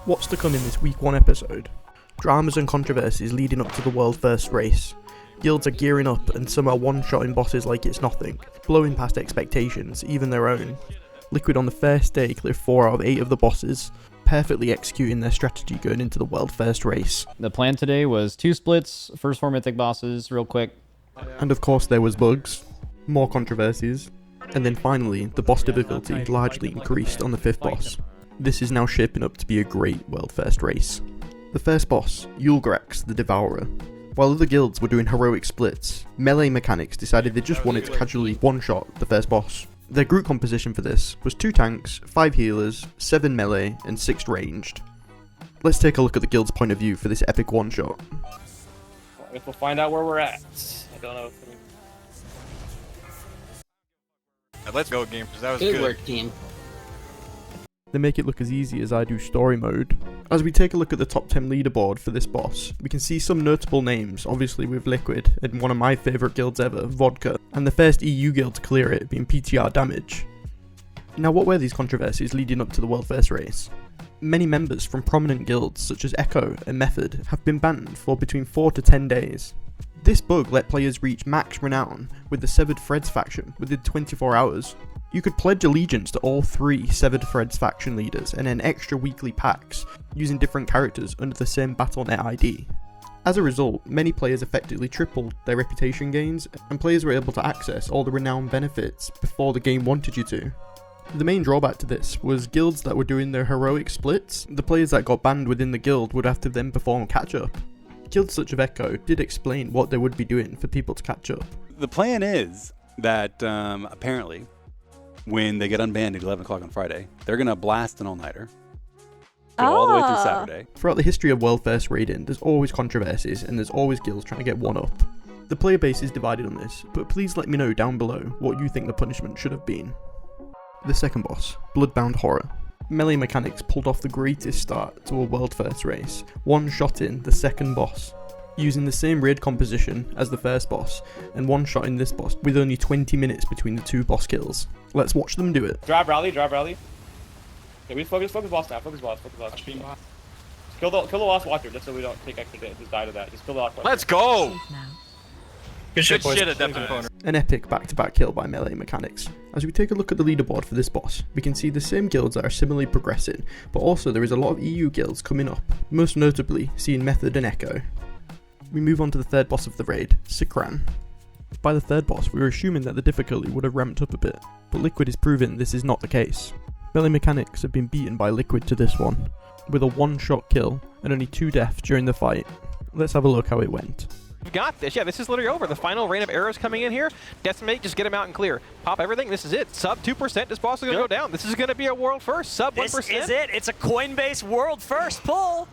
What's to come in this week 1 episode? Dramas and controversies leading up to the world first race. Guilds are gearing up and some are one-shotting bosses like it's nothing, blowing past expectations, even their own. Liquid on the first day clear 4 out of 8 of the bosses, perfectly executing their strategy going into the world first race. The plan today was 2 splits, first 4 Mythic bosses, real quick. And of course there was bugs, more controversies, and then finally the boss difficulty largely increased on the 5th boss. This is now shaping up to be a great world first race. The first boss, Yulgrax the Devourer. While other guilds were doing heroic splits, melee mechanics decided they just wanted to casually one-shot the first boss. Their group composition for this was 2 tanks, 5 healers, 7 melee, and 6 ranged. Let's take a look at the guild's point of view for this epic one-shot. I guess we'll find out where we're at. I don't know. Let's go, gamers. That was good. Good work, team. They make it look as easy as I do story mode. As we take a look at the top 10 leaderboard for this boss, we can see some notable names, obviously with Liquid, and one of my favourite guilds ever, Vodka, and the first EU guild to clear it being PTR Damage. Now what were these controversies leading up to the world first race? Many members from prominent guilds such as Echo and Method have been banned for between 4 to 10 days. This bug let players reach max renown with the Severed Threads faction within 24 hours. You could pledge allegiance to all 3 Severed Threads faction leaders and earn extra weekly packs using different characters under the same Battle.net ID. As a result, many players effectively tripled their reputation gains, and players were able to access all the renown benefits before the game wanted you to. The main drawback to this was guilds that were doing their heroic splits. The players that got banned within the guild would have to then perform catch up. Guilds such as Echo did explain what they would be doing for people to catch up. The plan is that apparently when they get unbanned at 11 o'clock on Friday, they're going to blast an all-nighter, go all the way through Saturday. Throughout the history of world first raiding, there's always controversies and there's always guilds trying to get one up. The player base is divided on this, but please let me know down below what you think the punishment should have been. The second boss, Bloodbound Horror. Melee mechanics pulled off the greatest start to a world first race, one-shotting the second boss, using the same raid composition as the first boss, and one-shotting this boss with only 20 minutes between the 2 boss kills. Let's watch them do it. Drive rally. Okay, we focus boss now. Focus boss. Kill the last watcher just so we don't take extra damage. Just die to that. Just kill the last watcher. Let's go! Good shit at Depth Opponent. An epic back-to-back kill by melee mechanics. As we take a look at the leaderboard for this boss, we can see the same guilds that are similarly progressing, but also there is a lot of EU guilds coming up, most notably seeing Method and Echo. We move on to the third boss of the raid, Sikran. By the third boss, we were assuming that the difficulty would have ramped up a bit, but Liquid is proving this is not the case. Melee mechanics have been beaten by Liquid to this one, with a one-shot kill and only 2 deaths during the fight. Let's have a look how it went. We've got this. Yeah, this is literally over. The final rain of arrows coming in here. Decimate, just get them out and clear. Pop everything. This is it. Sub 2%. This boss is going to go down. This is going to be a world first. Sub 1%. This is it. It's a Coinbase world first pull.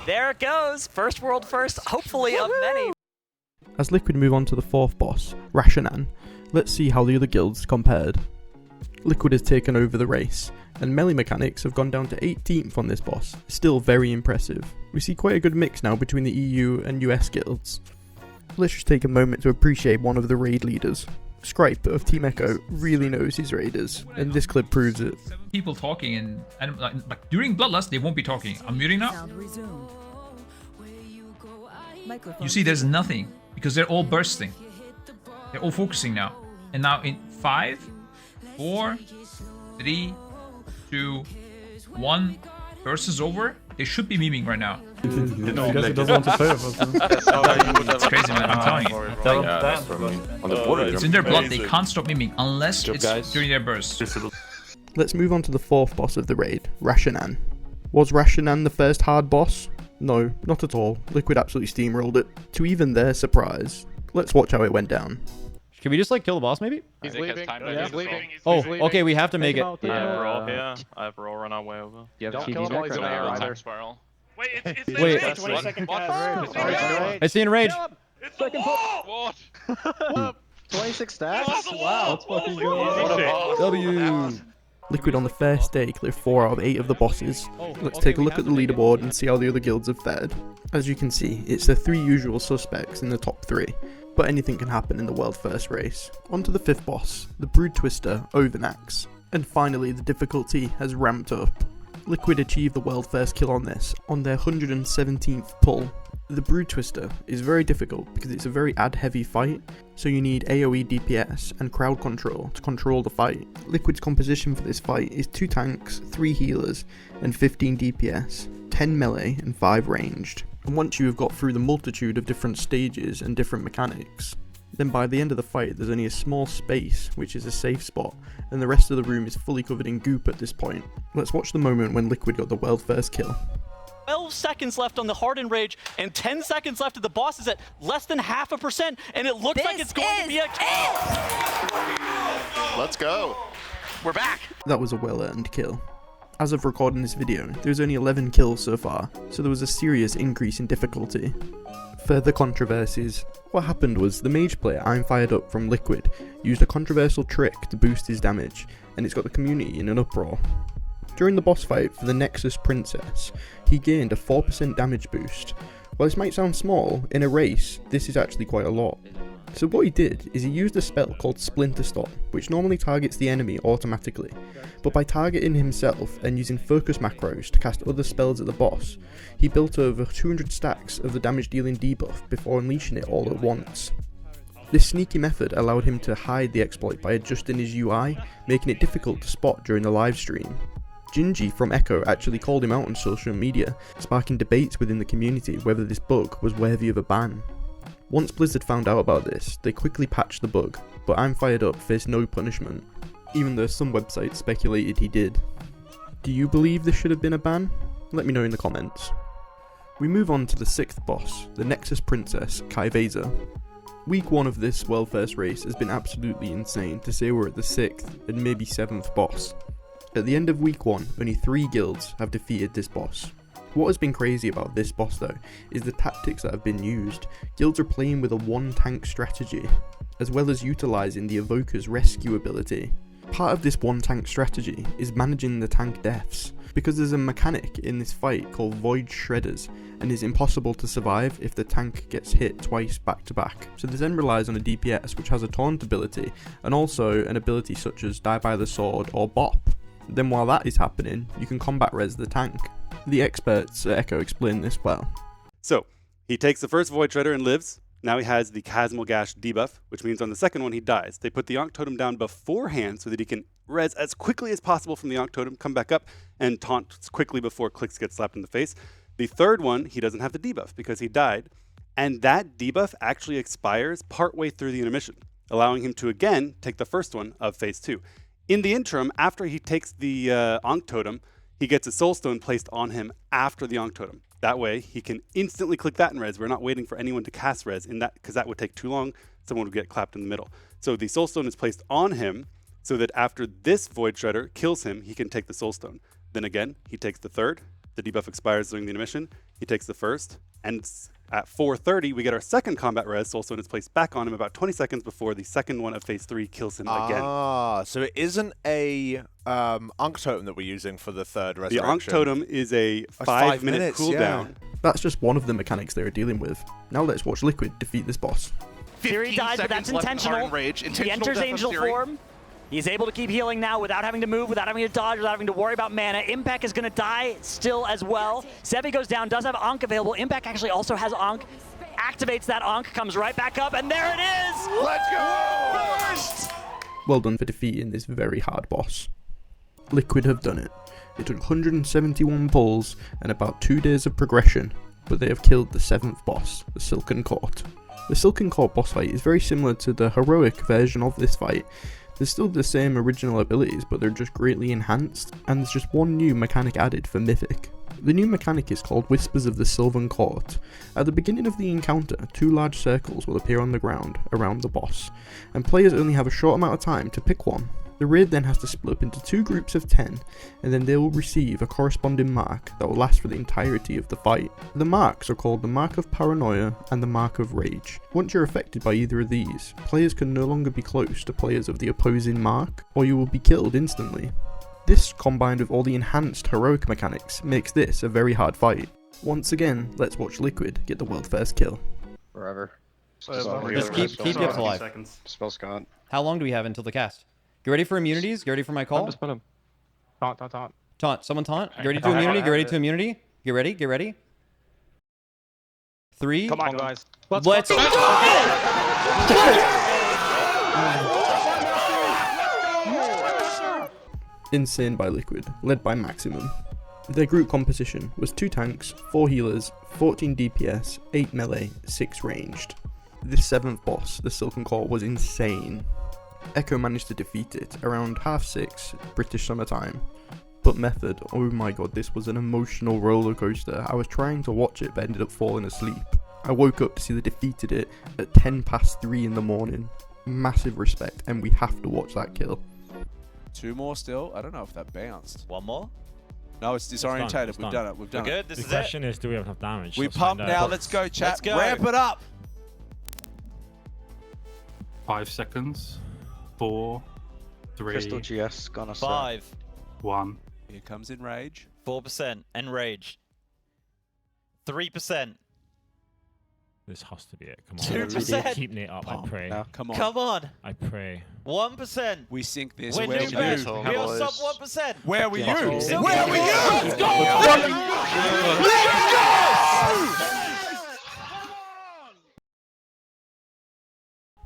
There it goes. First world first, hopefully of many. As Liquid move on to the 4th boss, Rashanan, let's see how the other guilds compared. Liquid has taken over the race, and melee mechanics have gone down to 18th on this boss. Still very impressive. We see quite a good mix now between the EU and US guilds. Let's just take a moment to appreciate one of the raid leaders. Scripe of Team Echo really knows his raiders, and this clip proves it. People talking and like during Bloodlust they won't be talking. I'm muting now. You see, there's nothing because they're all bursting. They're all focusing now. And now in 5, 4, 3, 2, 1, burst is over. They should be memeing right now. Because he doesn't want to play with us. It's crazy, man. I'm telling you. It's in their blood. They can't stop memeing unless it's during their burst. Let's move on to the 4th boss of the raid, Rashanan. Was Rashanan the first hard boss? No, not at all. Liquid absolutely steamrolled it, to even their surprise. Let's watch how it went down. Can we just like kill the boss maybe? He's leaving. He's leaving. Oh, okay, we have to make it. Yeah, I have roll run our way over. Don't kill him while he's away either. Spiral. Wait, it's Wait. 20-second I see enrage. Second pull. What? 26 stats? Wow. Let's fucking go. W. Liquid on the first day clear 4 out of 8 of the bosses. Let's take a look at the leaderboard and see how the other guilds have fared. As you can see, it's the 3 usual suspects in the top 3, but anything can happen in the world first race. On to the 5th boss, the Brood Twister, Overnax. And finally the difficulty has ramped up. Liquid achieved the world first kill on this, on their 117th pull. The Brood Twister is very difficult because it's a very ad heavy fight, so you need AoE DPS and crowd control to control the fight. Liquid's composition for this fight is 2 tanks, 3 healers, and 15 DPS, 10 melee and 5 ranged. And once you have got through the multitude of different stages and different mechanics, then by the end of the fight there's only a small space which is a safe spot, and the rest of the room is fully covered in goop at this point. Let's watch the moment when Liquid got the world first kill. 12 seconds left on the Hardened Rage, and 10 seconds left at the boss is at less than 0.5%, and it looks like it's going to be a kill! Let's go. We're back. That was a well-earned kill. As of recording this video, there's only 11 kills so far, so there was a serious increase in difficulty. Further controversies. What happened was the mage player I'm Fired Up from Liquid used a controversial trick to boost his damage, and it's got the community in an uproar. During the boss fight for the Nexus Princess, he gained a 4% damage boost. While this might sound small, in a race, this is actually quite a lot. So what he did is he used a spell called Splinter Stop, which normally targets the enemy automatically, but by targeting himself and using focus macros to cast other spells at the boss, he built over 200 stacks of the damage dealing debuff before unleashing it all at once. This sneaky method allowed him to hide the exploit by adjusting his UI, making it difficult to spot during the live stream. Gingy from Echo actually called him out on social media, sparking debates within the community whether this bug was worthy of a ban. Once Blizzard found out about this, they quickly patched the bug, but I'm Fired Up faced no punishment, even though some websites speculated he did. Do you believe this should have been a ban? Let me know in the comments. We move on to the 6th boss, the Nexus Princess, Kaiveza. Week 1 of this world first race has been absolutely insane to say we're at the 6th and maybe 7th boss. At the end of week 1, only 3 guilds have defeated this boss. What has been crazy about this boss though, is the tactics that have been used. Guilds are playing with a 1-tank strategy, as well as utilising the Evoker's rescue ability. Part of this 1-tank strategy is managing the tank deaths, because there's a mechanic in this fight called Void Shredders, and it's impossible to survive if the tank gets hit twice back to back. So the Zen relies on a DPS which has a taunt ability, and also an ability such as Die by the Sword or Bop. Then while that is happening, you can combat res the tank. The experts at Echo explain this well. So, he takes the first Void Shredder and lives. Now he has the Chasmal Gash debuff, which means on the second one he dies. They put the Ankh Totem down beforehand so that he can res as quickly as possible from the Ankh Totem, come back up, and taunt quickly before Clicks gets slapped in the face. The third one, he doesn't have the debuff because he died, and that debuff actually expires partway through the intermission, allowing him to again take the first one of phase 2. In the interim, after he takes the Ankh Totem, he gets a Soul Stone placed on him after the Ankh Totem. That way, he can instantly click that and res. We're not waiting for anyone to cast res in that, because that would take too long. Someone would get clapped in the middle. So the Soul Stone is placed on him so that after this Void Shredder kills him, he can take the Soul Stone. Then again, he takes the third. The debuff expires during the intermission. He takes the first, and at 4:30, we get our second combat res. Soul Stone is placed back on him about 20 seconds before the second one of phase 3 kills him again. Ah, so it isn't a Ankh Totem that we're using for the third resurrection. The Ankh Totem is a 5-minute cooldown. Yeah. That's just one of the mechanics they were dealing with. Now let's watch Liquid defeat this boss. Fury dies, but that's intentional. He enters Angel form. He's able to keep healing now without having to move, without having to dodge, without having to worry about mana. Impact is going to die still as well. Sevi goes down, does have Ankh available. Impact actually also has Ankh. Activates that Ankh, comes right back up, and there it is! Let's go! Burst! Well done for defeating this very hard boss. Liquid have done it. It took 171 pulls and about 2 days of progression, but they have killed the 7th boss, the Silken Court. The Silken Court boss fight is very similar to the heroic version of this fight. There's still the same original abilities, but they're just greatly enhanced, and there's just one new mechanic added for Mythic. The new mechanic is called Whispers of the Sylvan Court. At the beginning of the encounter, 2 large circles will appear on the ground around the boss, and players only have a short amount of time to pick one. The raid then has to split up into 2 groups of 10, and then they will receive a corresponding mark that will last for the entirety of the fight. The marks are called the Mark of Paranoia and the Mark of Rage. Once you're affected by either of these, players can no longer be close to players of the opposing mark, or you will be killed instantly. This, combined with all the enhanced heroic mechanics, makes this a very hard fight. Once again, let's watch Liquid get the world first kill. Forever. Just keep Gibbs alive. Spell's gone. How long do we have until the cast? Get ready for immunities. Get ready for my call. Just put him. Taunt. Taunt. Someone taunt. Get ready to immunity. Get ready to immunity. Get ready. Get ready. 3. Come on, guys. Let's go. Insane by Liquid, led by Maximum. Their group composition was 2 tanks, 4 healers, 14 DPS, 8 melee, 6 ranged. This 7th boss, the Silken Core, was insane. Echo managed to defeat it around 6:30 British summertime. But Method, oh my god, this was an emotional roller coaster. I was trying to watch it but ended up falling asleep. I woke up to see they defeated it at 3:10 in the morning. Massive respect, and we have to watch that kill. 2 more still. I don't know if that bounced. 1 more? No, it's disorientated. It's We've done. done it. We've done We're it. good. This The is question is, do we have enough damage? We Let's pump find out. now. Let's go, chat. Let's go. Ramp it up. 5 seconds. 4, 3, Crystal GS gonna 5, 1. Here comes Enrage. 4%, Enrage. 3%. This has to be it. Come on. 2%. Keep Nate up. I pray. Now, come on. Come on. I pray. 1%. We sink this. We're Where new were best. you? We are sub 1%. Where were you? Let's go. Where were you? Let's go.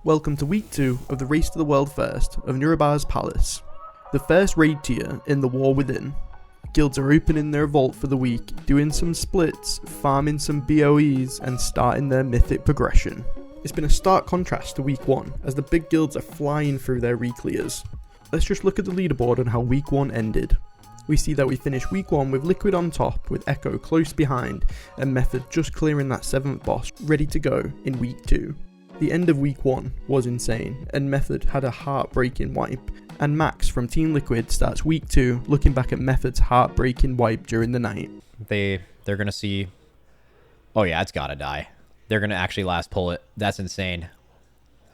Welcome to week 2 of the Race to the World First of Nerub-ar Palace, the first raid tier in the War Within. Guilds are opening their vault for the week, doing some splits, farming some BOEs, and starting their mythic progression. It's been a stark contrast to week 1, as the big guilds are flying through their reclears. Let's just look at the leaderboard and how week 1 ended. We see that we finished week 1 with Liquid on top, with Echo close behind, and Method just clearing that 7th boss, ready to go in week 2. The end of week 1 was insane, and Method had a heartbreaking wipe, and Max from Team Liquid starts week 2 looking back at Method's heartbreaking wipe during the night. They're gonna see. Oh yeah, it's gotta die. They're gonna actually last pull it. That's insane.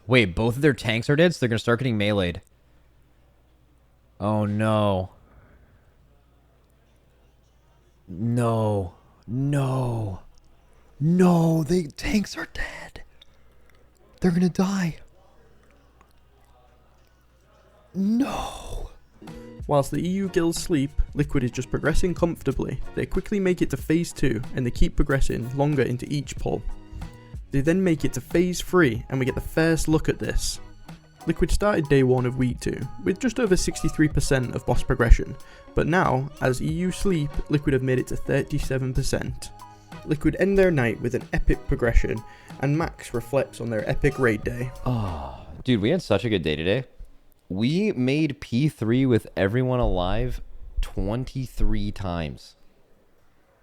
Wait, both of their tanks are dead, so they're gonna start getting meleeed. Oh no. No. No. No, the tanks are dead. They're gonna die. No. Whilst the EU guilds sleep, Liquid is just progressing comfortably. They quickly make it to phase 2 and they keep progressing longer into each pull. They then make it to phase 3 and we get the first look at this. Liquid started day 1 of week 2 with just over 63% of boss progression, but now, as EU sleep, Liquid have made it to 37%. Liquid end their night with an epic progression, and Max reflects on their epic raid day. Oh, dude, we had such a good day today. We made P3 with everyone alive 23 times.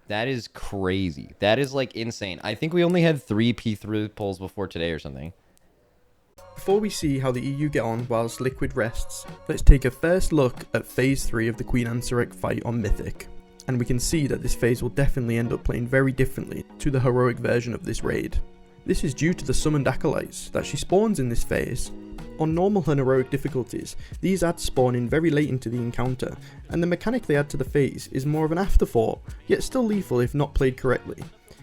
That is crazy. That is like insane. I think we only had 3 P3 pulls before today or something. Before we see how the EU get on whilst Liquid rests, let's take a first look at phase 3 of the Queen Ansarek fight on Mythic. And we can see that this phase will definitely end up playing very differently to the heroic version of this raid. This is due to the summoned acolytes that she spawns in this phase. On normal and heroic difficulties, these adds spawn in very late into the encounter, and the mechanic they add to the phase is more of an afterthought, yet still lethal if not played correctly.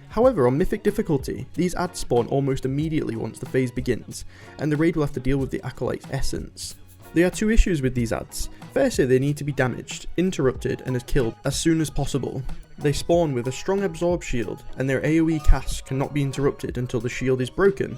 However, on Mythic difficulty, these adds spawn almost immediately once the phase begins, and the raid will have to deal with the acolyte's essence. There are 2 issues with these adds. Firstly, they need to be damaged, interrupted, and killed as soon as possible. They spawn with a strong absorb shield, and their AoE casts cannot be interrupted until the shield is broken.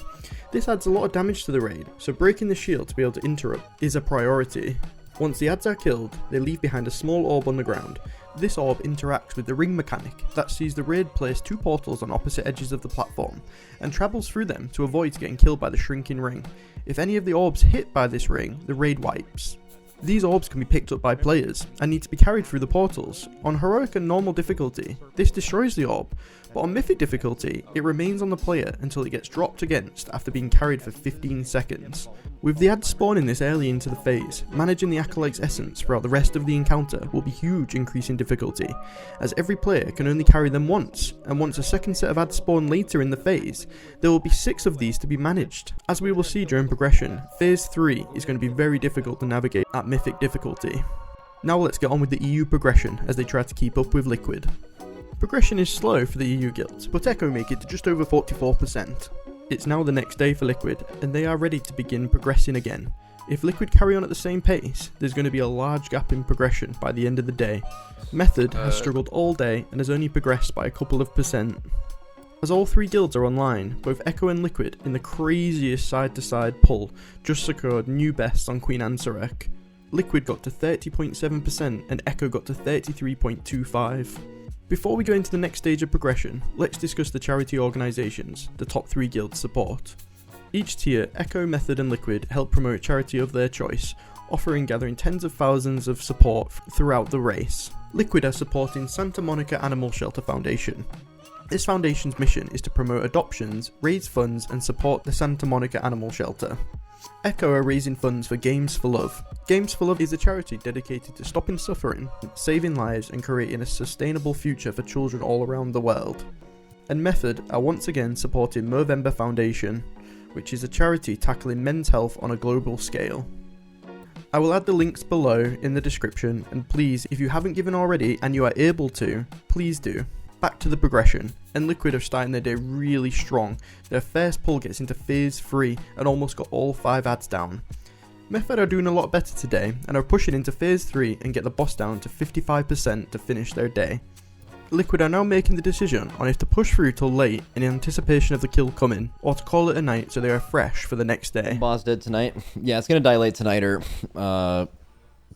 This adds a lot of damage to the raid, so breaking the shield to be able to interrupt is a priority. Once the adds are killed, they leave behind a small orb on the ground. This orb interacts with the ring mechanic that sees the raid place 2 portals on opposite edges of the platform, and travels through them to avoid getting killed by the shrinking ring. If any of the orbs hit by this ring, the raid wipes. These orbs can be picked up by players, and need to be carried through the portals. On heroic and normal difficulty, this destroys the orb, but on mythic difficulty, it remains on the player until it gets dropped against after being carried for 15 seconds. With the adds spawning this early into the phase, managing the acolyte's essence throughout the rest of the encounter will be a huge increase in difficulty, as every player can only carry them once, and once a second set of adds spawn later in the phase, there will be 6 of these to be managed. As we will see during progression, phase 3 is going to be very difficult to navigate at mythic difficulty. Now let's get on with the EU progression as they try to keep up with Liquid. Progression is slow for the EU guilds, but Echo make it to just over 44%. It's now the next day for Liquid, and they are ready to begin progressing again. If Liquid carry on at the same pace, there's going to be a large gap in progression by the end of the day. Method has struggled all day and has only progressed by a couple of %. As all three guilds are online, both Echo and Liquid, in the craziest side-to-side pull, just secured new bests on Queen Ansarek. Liquid got to 30.7% and Echo got to 33.25%. Before we go into the next stage of progression, let's discuss the charity organisations the top three guilds support. Each tier, Echo, Method and Liquid, help promote charity of their choice, offering gathering tens of thousands of support throughout the race. Liquid are supporting Santa Monica Animal Shelter Foundation. This foundation's mission is to promote adoptions, raise funds and support the Santa Monica Animal Shelter. Echo are raising funds for Games for Love. Games for Love is a charity dedicated to stopping suffering, saving lives and creating a sustainable future for children all around the world. And Method are once again supporting Movember Foundation, which is a charity tackling men's health on a global scale. I will add the links below in the description, and please, if you haven't given already and you are able to, please do. Back to the progression, and Liquid are starting their day really strong. Their first pull gets into phase 3 and almost got all 5 ads down. Method are doing a lot better today and are pushing into phase 3 and get the boss down to 55% to finish their day. Liquid are now making the decision on if to push through till late in anticipation of the kill coming, or to call it a night so they are fresh for the next day. Boss dead tonight. Yeah, it's gonna die late tonight or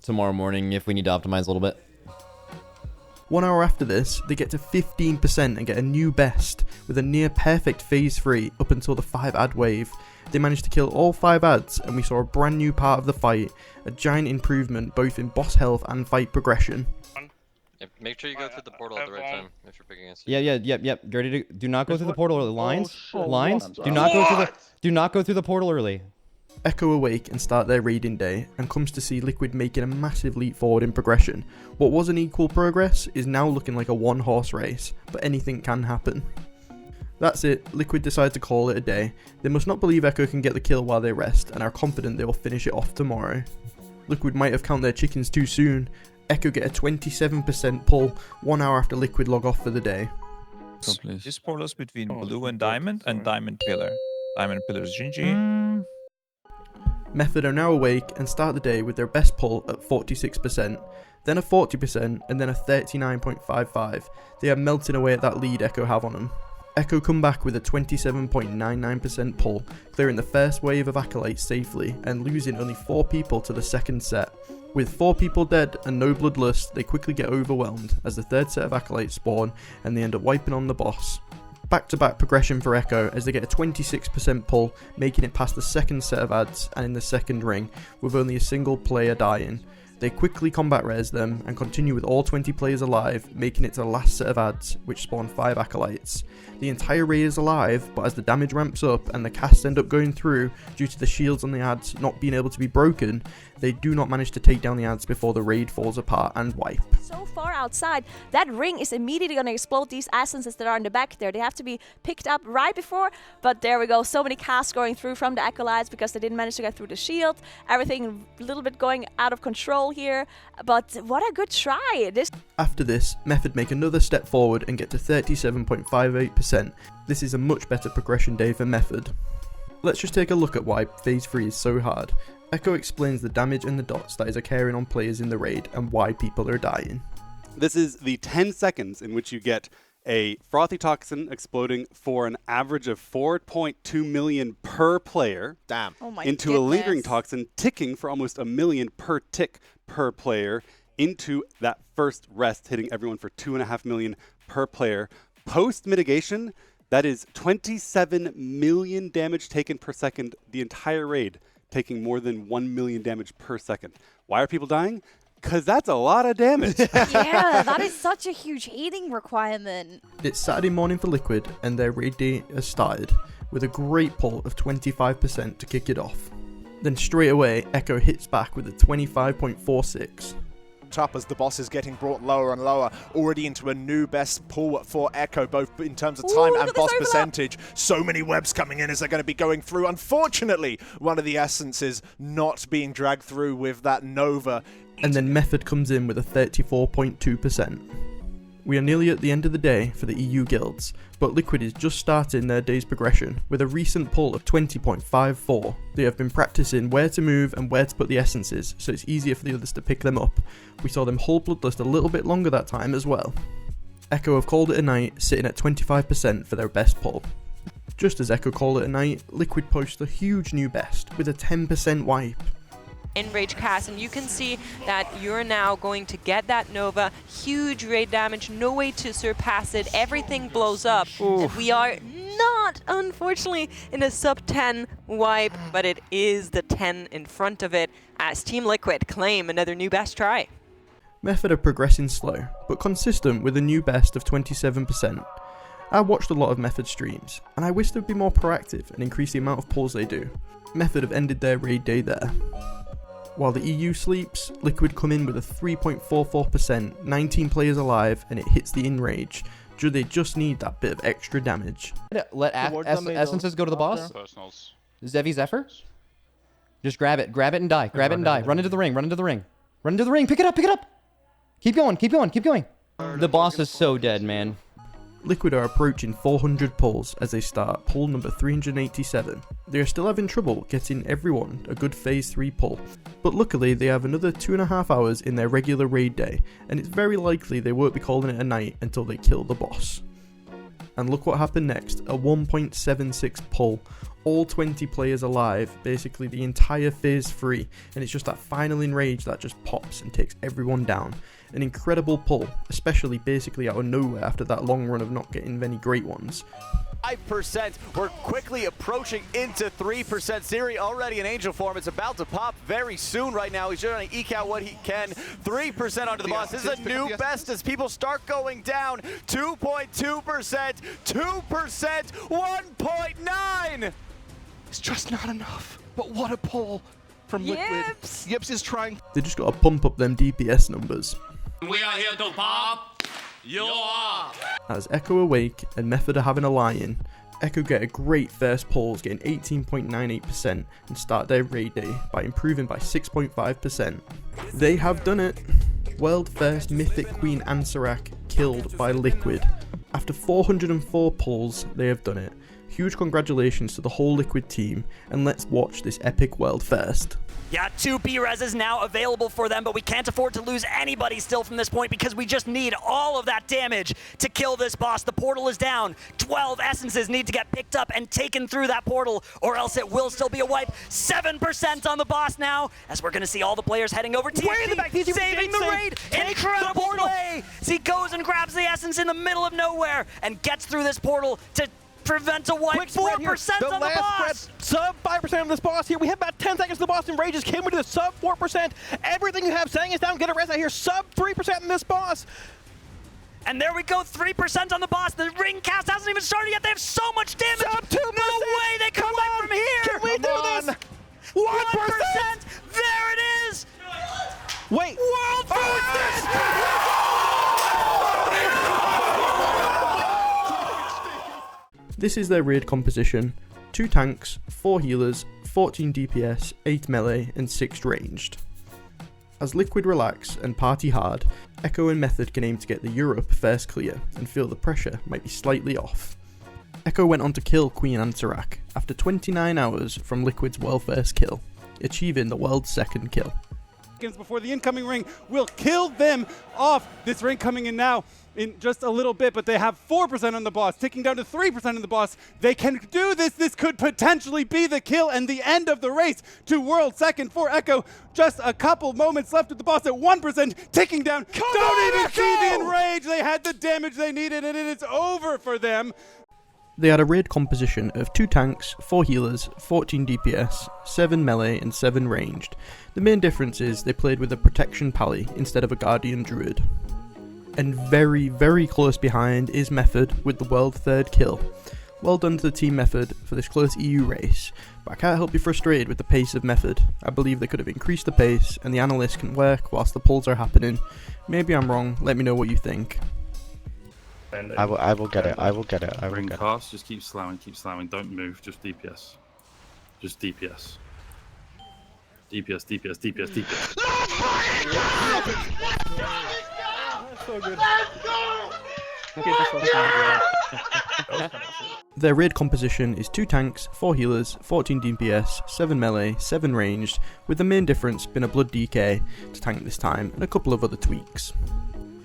tomorrow morning if we need to optimize a little bit. 1 hour after this, they get to 15% and get a new best with a near perfect phase 3 up until the 5 ad wave. They managed to kill all 5 ads and we saw a brand new part of the fight, a giant improvement both in boss health and fight progression. Yep, make sure you go through the portal at the right time if you're picking against it. Yep. Get ready to do not go through the portal early. Lines. Do not go through the portal early. Echo awake and start their raiding day and comes to see Liquid making a massive leap forward in progression. What was an equal progress is now looking like a one-horse race, but anything can happen. That's it, Liquid decide to call it a day. They must not believe Echo can get the kill while they rest and are confident they will finish it off tomorrow. Liquid might have counted their chickens too soon. Echo get a 27% pull 1 hour after Liquid log off for the day. This portal is between blue and diamond pillar. Diamond pillar is GG. Method are now awake and start the day with their best pull at 46%, then a 40% and then a 39.55. They are melting away at that lead Echo have on them. Echo come back with a 27.99% pull, clearing the first wave of acolytes safely and losing only 4 people to the second set. With 4 people dead and no bloodlust, they quickly get overwhelmed as the third set of acolytes spawn and they end up wiping on the boss. Back-to-back progression for Echo as they get a 26% pull, making it past the second set of ads and in the second ring, with only a single player dying. They quickly combat res them and continue with all 20 players alive, making it to the last set of ads, which spawn 5 acolytes. The entire raid is alive, but as the damage ramps up and the casts end up going through due to the shields on the ads not being able to be broken, they do not manage to take down the ads before the raid falls apart and wipe. So far outside, that ring is immediately going to explode these essences that are in the back there. They have to be picked up right before, but there we go. So many casts going through from the acolytes because they didn't manage to get through the shield. Everything a little bit going out of control here, but what a good try. After this, Method make another step forward and get to 37.58%. This is a much better progression day for Method. Let's just take a look at why phase 3 is so hard. Echo explains the damage and the dots that is occurring on players in the raid and why people are dying. This is the 10 seconds in which you get a frothy toxin exploding for an average of 4.2 million per player. Damn. Oh my into goodness. a lingering toxin ticking for almost 1 million per tick per player into that first rest, hitting everyone for 2.5 million per player. Post mitigation, that is 27 million damage taken per second, the entire raid taking more than 1 million damage per second. Why are people dying? Because that's a lot of damage. Yeah, that is such a huge healing requirement. It's Saturday morning for Liquid and their raid day has started with a great pull of 25% to kick it off. Then straight away, Echo hits back with a 25.46. Up as the boss is getting brought lower and lower, already into a new best pull for Echo, both in terms of time and boss percentage. So many webs coming in as they're going to be going through. Unfortunately, one of the essences not being dragged through with that Nova. And then Method comes in with a 34.2%. We are nearly at the end of the day for the EU guilds, but Liquid is just starting their day's progression with a recent pull of 20.54. They have been practicing where to move and where to put the essences, so it's easier for the others to pick them up. We saw them hold Bloodlust a little bit longer that time as well. Echo have called it a night, sitting at 25% for their best pull. Just as Echo called it a night, Liquid pushed a huge new best with a 10% wipe. Enrage cast, and you can see that you're now going to get that Nova, huge raid damage, no way to surpass it, everything blows up. And we are not, unfortunately, in a sub 10 wipe, but it is the 10 in front of it as Team Liquid claim another new best try. Method are progressing slow, but consistent with a new best of 27%. I watched a lot of Method streams, and I wish they'd be more proactive and increase the amount of pulls they do. Method have ended their raid day there. While the EU sleeps, Liquid come in with a 3.44%, 19 players alive, and it hits the Enrage. Do they just need that bit of extra damage? Let essences go to the boss. Personals. Zevi Zephyr. Just grab it and die. Grab it and die. Run into the ring. Run into the ring. Run into the ring. Pick it up. Pick it up. Keep going. Keep going. Keep going. The boss is so dead, man. Liquid are approaching 400 pulls as they start pull number 387. They are still having trouble getting everyone a good phase 3 pull, but luckily they have another 2.5 hours in their regular raid day, and it's very likely they won't be calling it a night until they kill the boss. And look what happened next, a 1.76 pull, all 20 players alive, basically the entire phase 3, and it's just that final enrage that just pops and takes everyone down. An incredible pull, especially basically out of nowhere after that long run of not getting many great ones. 5%. We're quickly approaching into 3%. Siri already in angel form. It's about to pop very soon right now. He's trying to eke out what he can. 3% onto the boss. This is a new best as people start going down. 2.2%, 2%, 1.9. It's just not enough. But what a pull from Liquid. Yips is trying. They just gotta pump up them DPS numbers. We are here to pop you up. As Echo awake and Method are having a lie-in, Echo get a great first pulls, getting 18.98% and start their raid day by improving by 6.5%. They have done it! World first Mythic Queen Ansarak killed by Liquid. After 404 pulls, they have done it. Huge congratulations to the whole Liquid team, and let's watch this epic world first. Yeah, 2 B-Reses now available for them, but we can't afford to lose anybody still from this point because we just need all of that damage to kill this boss. The portal is down. 12 essences need to get picked up and taken through that portal, or else it will still be a wipe. 7% on the boss now, as we're going to see all the players heading over. Way in the back, saving the raid. Incredible play. He goes and grabs the essence in the middle of nowhere and gets through this portal to prevent a wipe. 4% on the boss. Sub 5% on this boss here. We have about 10 seconds to the boss enrages. Can we do the sub 4%? Everything you have saying is down. Get a res out here. Sub 3% in this boss. And there we go, 3% on the boss. The ring cast hasn't even started yet. They have so much damage. Sub 2%. No way they come away from here. Can we do this? 1%. There it is. Wait. World first. This is their raid composition: 2 tanks, 4 healers, 14 DPS, 8 melee, and 6 ranged. As Liquid relax and party hard, Echo and Method can aim to get the Europe first clear and feel the pressure might be slightly off. Echo went on to kill Queen Ansarak after 29 hours from Liquid's world first kill, achieving the world's second kill. Before the incoming ring will kill them off. This ring coming in now in just a little bit, but they have 4% on the boss, ticking down to 3% on the boss. They can do this. This could potentially be the kill and the end of the race to world second for Echo. Just a couple moments left with the boss at 1%, ticking down. Don't even see the enrage. They had the damage they needed, and it is over for them. They had a raid composition of 2 tanks, 4 healers, 14 DPS, 7 melee and 7 ranged. The main difference is they played with a protection pally instead of a guardian druid. And very, very close behind is Method with the world third kill. Well done to the team Method for this close EU race, but I can't help be frustrated with the pace of Method. I believe they could have increased the pace and the analyst can work whilst the pulls are happening. Maybe I'm wrong, let me know what you think. I will get it. I will get it. I will Ring get it. Cast, just keep slamming, don't move, just DPS. Just DPS. DPS, DPS, DPS, DPS. So good. Let's go! Their raid composition is 2 tanks, 4 healers, 14 DPS, 7 melee, 7 ranged, with the main difference being a blood DK to tank this time and a couple of other tweaks.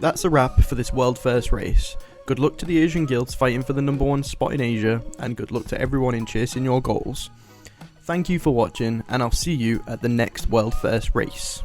That's a wrap for this world first race. Good luck to the Asian guilds fighting for the #1 spot in Asia, and good luck to everyone in chasing your goals. Thank you for watching, and I'll see you at the next world first race.